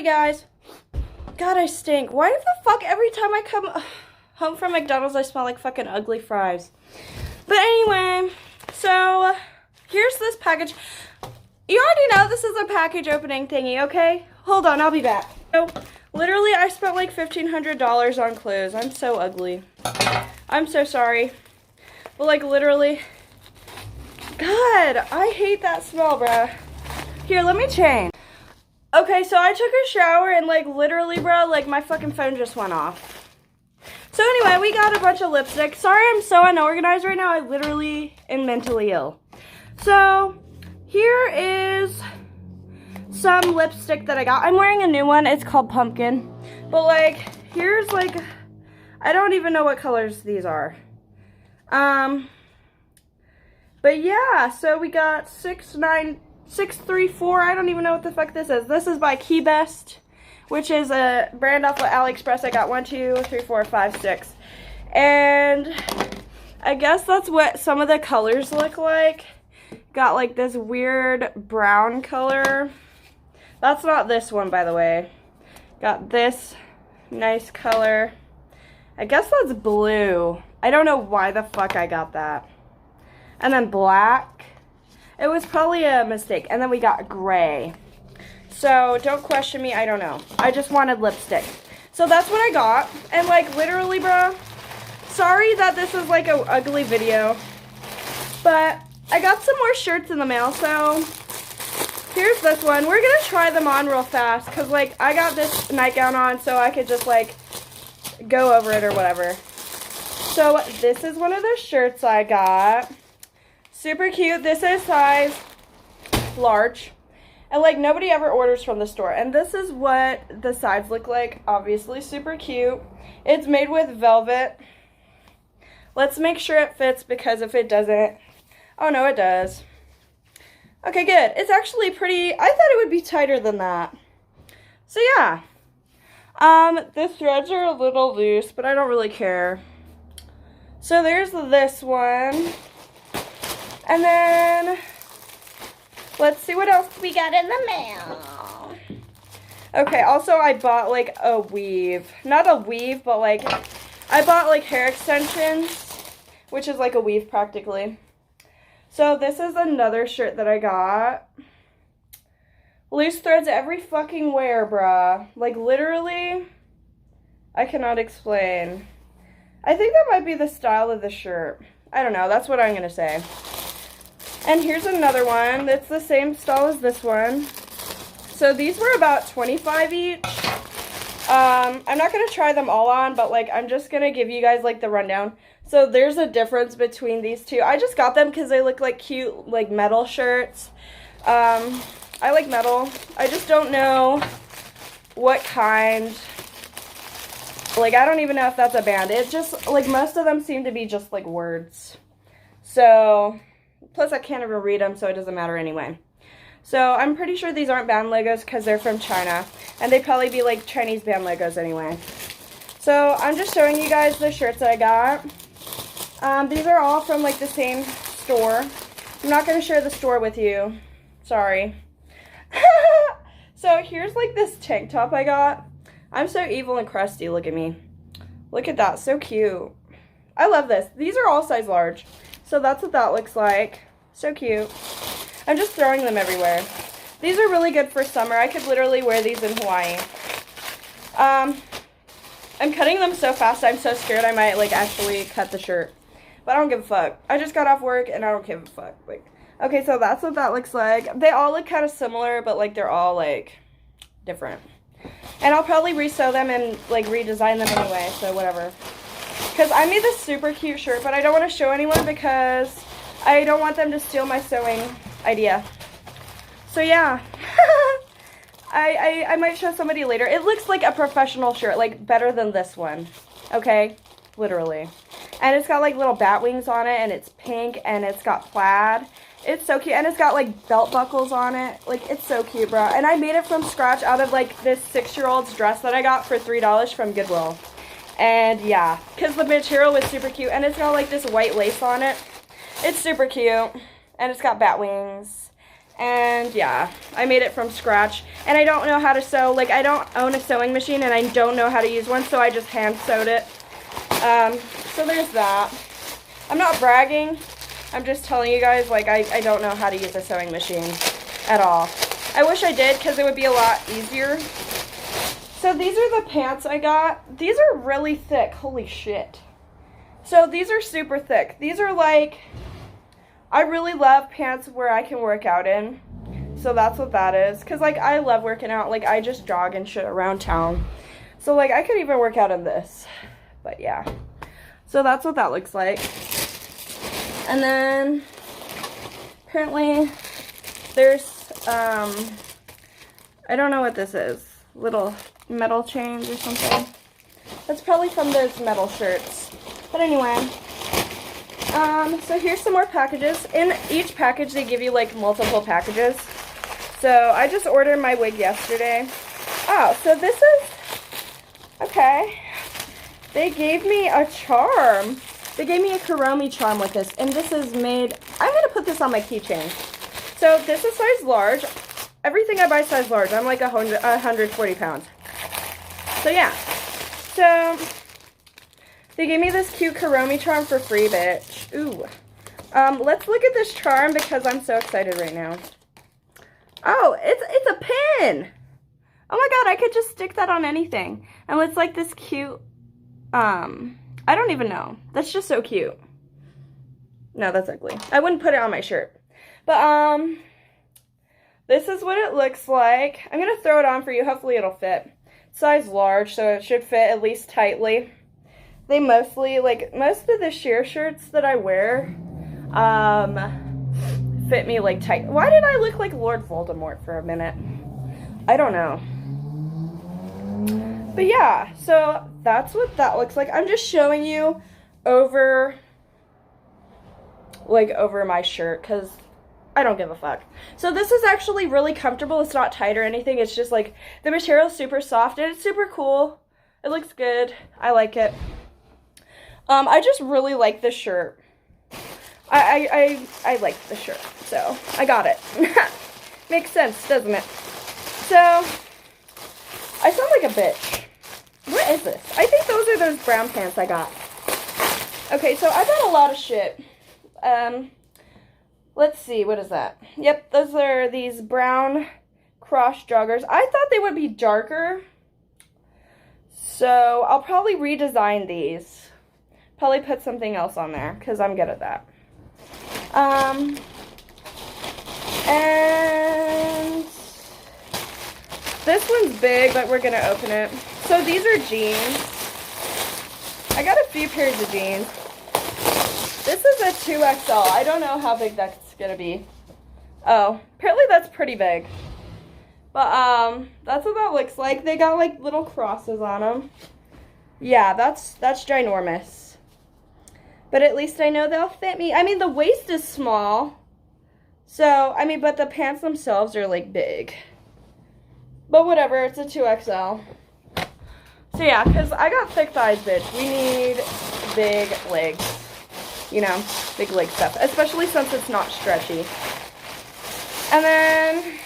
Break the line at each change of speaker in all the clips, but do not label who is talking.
Alrighty, guys. God, I stink. Why the fuck every time I come home from McDonald's I smell like fucking ugly fries? But anyway, so here's this package. You already know this is a package opening thingy, okay? Hold on, I'll be back. So, literally, I spent like $1,500 on clothes. I'm so ugly. I'm so sorry. But like, literally, God, I hate that smell, bruh. Here, let me change. Okay, so I took a shower and like, literally, bro, like my fucking phone just went off. So anyway, we got a bunch of lipstick. Sorry I'm so unorganized right now. I literally am mentally ill. So, here is some lipstick that I got. I'm wearing a new one. It's called Pumpkin. But like, here's like, I don't even know what colors these are. But yeah, so we got 634. I don't even know what the fuck this is. This is by Key Best, which is a brand off of Aliexpress. I got 1, 2, 3, 4, 5, 6. And I guess that's what some of the colors look like. Got like this weird brown color. That's not this one, by the way. Got this nice color. I guess that's blue. I don't know why the fuck I got that. And then black. It was probably a mistake. And then we got gray. So don't question me, I don't know. I just wanted lipstick. So that's what I got. And like literally, bro, sorry that this is like an ugly video. But I got some more shirts in the mail, so here's this one. We're gonna try them on real fast because like I got this nightgown on so I could just like go over it or whatever. So this is one of the shirts I got. Super cute. This is size large. And like nobody ever orders from the store. And this is what the sides look like. Obviously super cute. It's made with velvet. Let's make sure it fits because if it doesn't, oh no, it does. Okay, good. It's actually pretty, I thought it would be tighter than that. So yeah. The threads are a little loose, but I don't really care. So there's this one. And then, let's see what else we got in the mail. Okay, also I bought like a weave. Not a weave, but like, I bought like hair extensions, which is like a weave practically. So this is another shirt that I got. Loose threads every fucking wear, bruh. Like literally, I cannot explain. I think that might be the style of the shirt. I don't know, that's what I'm gonna say. And here's another one that's the same style as this one. So these were about $25 each. I'm not going to try them all on, but like I'm just going to give you guys like the rundown. So there's a difference between these two. I just got them because they look like cute like metal shirts. I like metal. I just don't know what kind. Like I don't even know if that's a band. It just like most of them seem to be just like words. So plus I can't even read them, so it doesn't matter anyway. So I'm pretty sure these aren't band logos because they're from China. And they'd probably be like Chinese band logos anyway. So I'm just showing you guys the shirts that I got. These are all from like the same store. I'm not going to share the store with you. Sorry. So here's like this tank top I got. I'm so evil and crusty. Look at me. Look at that. So cute. I love this. These are all size large. So that's what that looks like. So cute. I'm just throwing them everywhere. These are really good for summer. I could literally wear these in Hawaii. I'm cutting them so fast, I'm so scared I might like actually cut the shirt. But I don't give a fuck. I just got off work and I don't give a fuck. Like, okay, so that's what that looks like. They all look kind of similar, but like they're all like different. And I'll probably resew them and like redesign them anyway, so whatever. Because I made this super cute shirt, but I don't want to show anyone because I don't want them to steal my sewing idea. So yeah, I might show somebody later. It looks like a professional shirt, like better than this one, okay? Literally. And it's got like little bat wings on it, and it's pink, and it's got plaid. It's so cute, and it's got like belt buckles on it. Like, it's so cute, bro. And I made it from scratch out of like this 6-year-old's dress that I got for $3 from Goodwill. And yeah, because the material was super cute, and it's got like this white lace on it. It's super cute, and it's got bat wings. And yeah, I made it from scratch. And I don't know how to sew. Like, I don't own a sewing machine and I don't know how to use one, so I just hand sewed it. So there's that. I'm not bragging. I'm just telling you guys, like, I don't know how to use a sewing machine at all. I wish I did, because it would be a lot easier. So these are the pants I got. These are really thick. Holy shit. So these are super thick. These are like, I really love pants where I can work out in. So that's what that is. Because, like, I love working out. Like, I just jog and shit around town. So, like, I could even work out in this. But, yeah. So that's what that looks like. And then, apparently, there's, I don't know what this is. Little metal chains or something. That's probably from those metal shirts. But anyway. So here's some more packages. In each package, they give you, like, multiple packages. So I just ordered my wig yesterday. Oh, so this is, okay. They gave me a charm. They gave me a Kuromi charm with this. And this is made, I'm going to put this on my keychain. So this is size large. Everything I buy size large. I'm like 140 pounds. So yeah. So they gave me this cute Kuromi charm for free, bitch. Ooh. Let's look at this charm because I'm so excited right now. Oh, it's a pin. Oh my god, I could just stick that on anything. And it's like this cute, I don't even know. That's just so cute. No, that's ugly. I wouldn't put it on my shirt. But, this is what it looks like. I'm going to throw it on for you. Hopefully it'll fit. Size large, so it should fit at least tightly. They mostly, like, most of the sheer shirts that I wear, fit me, like, tight. Why did I look like Lord Voldemort for a minute? I don't know. But yeah, so that's what that looks like. I'm just showing you over, like, over my shirt, because I don't give a fuck. So this is actually really comfortable. It's not tight or anything. It's just, like, the material is super soft, and it's super cool. It looks good. I like it. I just really like this shirt. I like the shirt, so I got it. Makes sense, doesn't it? So, I sound like a bitch. What is this? I think those are those brown pants I got. Okay, so I got a lot of shit. Let's see, what is that? Yep, those are these brown cross joggers. I thought they would be darker, so I'll probably redesign these. Probably put something else on there, because I'm good at that. And this one's big, but we're going to open it. So these are jeans. I got a few pairs of jeans. This is a 2XL. I don't know how big that's going to be. Oh, apparently that's pretty big. But, that's what that looks like. They got, like, little crosses on them. Yeah, that's ginormous. But at least I know they'll fit me. I mean, the waist is small. So, I mean, but the pants themselves are, like, big. But whatever, it's a 2XL. So, yeah, because I got thick thighs, bitch. We need big legs. You know, big leg stuff. Especially since it's not stretchy. And then,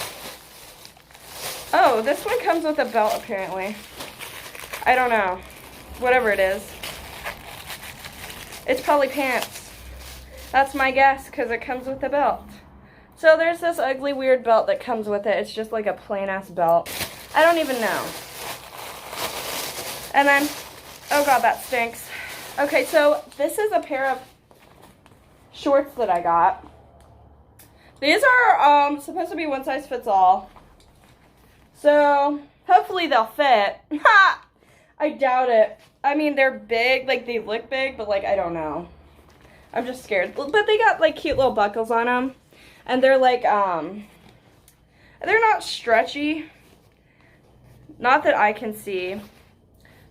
oh, this one comes with a belt, apparently. I don't know. Whatever it is. It's probably pants. That's my guess, because it comes with a belt. So there's this ugly, weird belt that comes with it. It's just like a plain-ass belt. I don't even know. And then, oh god, that stinks. Okay, so this is a pair of shorts that I got. These are supposed to be one size fits all. So, hopefully they'll fit. Ha! I doubt it. I mean, they're big, like, they look big, but, like, I don't know. I'm just scared. But they got, like, cute little buckles on them. And they're, like, they're not stretchy. Not that I can see.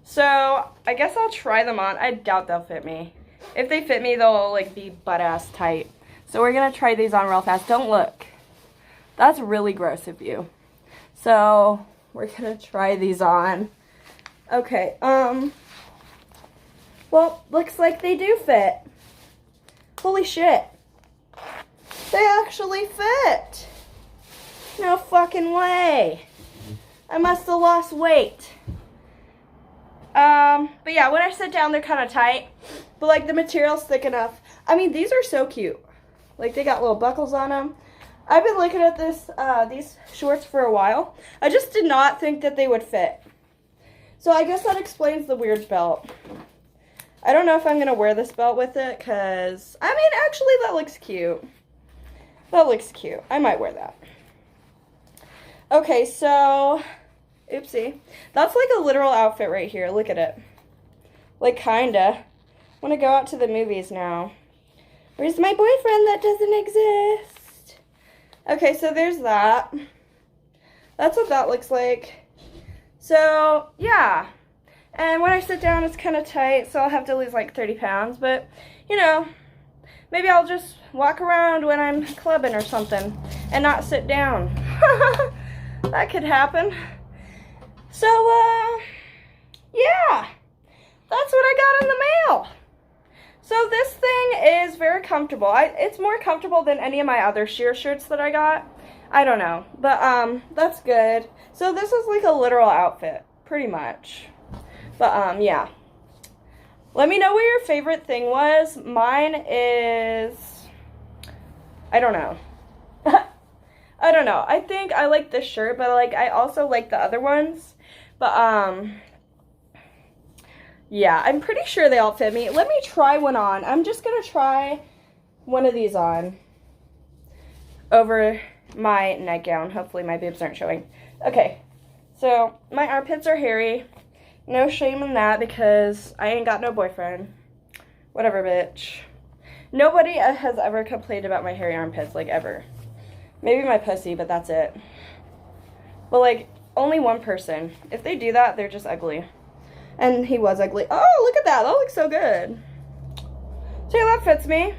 So, I guess I'll try them on. I doubt they'll fit me. If they fit me, they'll, like, be butt-ass tight. So, we're gonna try these on real fast. Don't look. That's really gross of you. So, we're gonna try these on. Okay, well, looks like they do fit. Holy shit. They actually fit. No fucking way. I must have lost weight. But yeah, when I sit down, they're kind of tight. But, like, the material's thick enough. I mean, these are so cute. Like, they got little buckles on them. I've been looking at these shorts for a while. I just did not think that they would fit. So I guess that explains the weird belt. I don't know if I'm going to wear this belt with it, because, I mean, actually, that looks cute. That looks cute. I might wear that. Okay, so, oopsie. That's like a literal outfit right here. Look at it. Like, kinda. I want to go out to the movies now. Where's my boyfriend that doesn't exist? Okay, so there's that. That's what that looks like. So, yeah. And when I sit down, it's kind of tight, so I'll have to lose like 30 pounds. But, you know, maybe I'll just walk around when I'm clubbing or something and not sit down. That could happen. So, yeah. That's what I got in the mail. So this thing is very comfortable. It's more comfortable than any of my other sheer shirts that I got. I don't know. But, that's good. So this is like a literal outfit, pretty much. But, yeah. Let me know what your favorite thing was. Mine is, I don't know. I don't know. I think I like this shirt, but, like, I also like the other ones. But, yeah, I'm pretty sure they all fit me. Let me try one on. I'm just going to try one of these on over my nightgown. Hopefully my boobs aren't showing. Okay, so my armpits are hairy. No shame in that because I ain't got no boyfriend. Whatever, bitch. Nobody has ever complained about my hairy armpits, like, ever. Maybe my pussy, but that's it. But, like, only one person. If they do that, they're just ugly. And he was ugly. Oh, look at that. That looks so good. So, yeah, that fits me.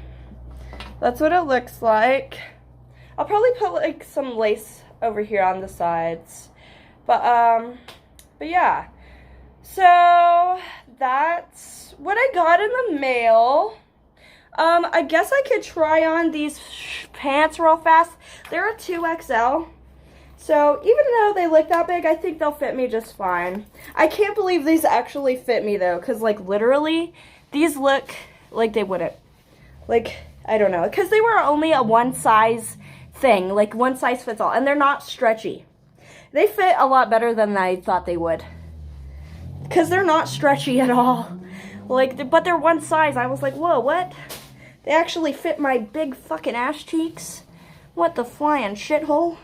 That's what it looks like. I'll probably put, like, some lace over here on the sides. But yeah. So, that's what I got in the mail. I guess I could try on these pants real fast. They're a 2XL. So, even though they look that big, I think they'll fit me just fine. I can't believe these actually fit me, though, because, like, literally, these look like they wouldn't. Like, I don't know, because they were only a one-size thing, like, one size fits all, and they're not stretchy. They fit a lot better than I thought they would, because they're not stretchy at all. Like, but they're one size. I was like, whoa, what? They actually fit my big fucking ass cheeks? What the flying shithole?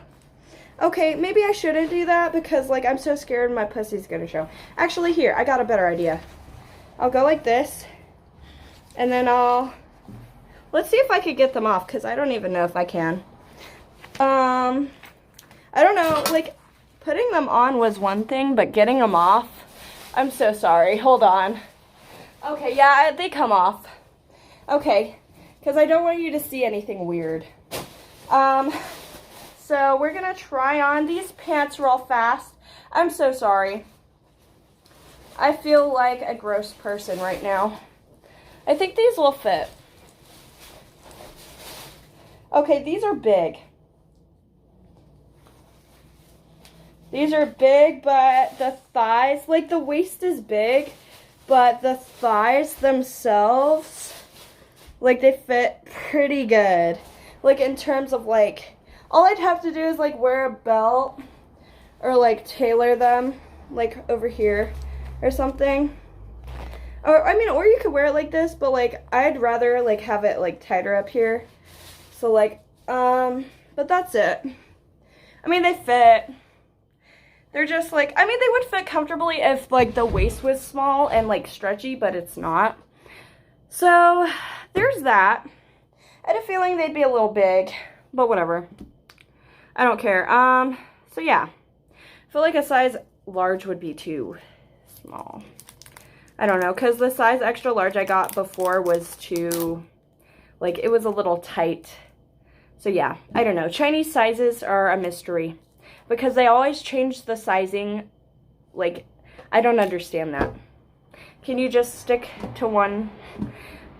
Okay, maybe I shouldn't do that because, like, I'm so scared my pussy's gonna show. Actually, here, I got a better idea. I'll go like this, and then let's see if I could get them off, because I don't even know if I can. I don't know, like, putting them on was one thing, but getting them off, I'm so sorry. Hold on. Okay, yeah, they come off. Okay, because I don't want you to see anything weird. So we're going to try on these pants real fast. I'm so sorry. I feel like a gross person right now. I think these will fit. Okay, these are big. These are big, but the thighs, like the waist is big, but the thighs themselves, like they fit pretty good. Like in terms of like, all I'd have to do is like wear a belt or like tailor them like over here or something. Or I mean, or you could wear it like this, but like I'd rather like have it like tighter up here. So like, but that's it. I mean, they fit. They're just like, I mean, they would fit comfortably if like the waist was small and like stretchy, but it's not. So there's that. I had a feeling they'd be a little big, but whatever. I don't care. So yeah. I feel like a size large would be too small. I don't know, because the size extra large I got before was too, like, it was a little tight. So yeah, I don't know. Chinese sizes are a mystery because they always change the sizing. Like, I don't understand that. Can you just stick to one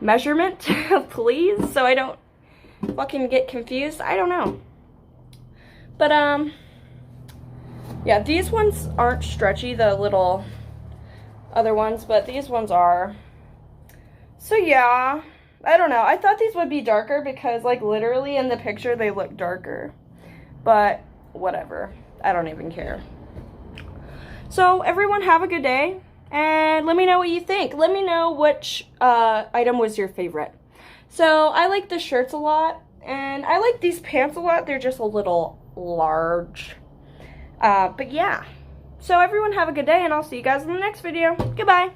measurement, please, so I don't fucking get confused? I don't know. But, yeah, these ones aren't stretchy, the little other ones, but these ones are. So, yeah, I don't know. I thought these would be darker because, like, literally in the picture they look darker. But, whatever. I don't even care. So, everyone have a good day, and let me know what you think. Let me know which item was your favorite. So, I like the shirts a lot, and I like these pants a lot. They're just a little large. But yeah. So, everyone have a good day, and I'll see you guys in the next video. Goodbye.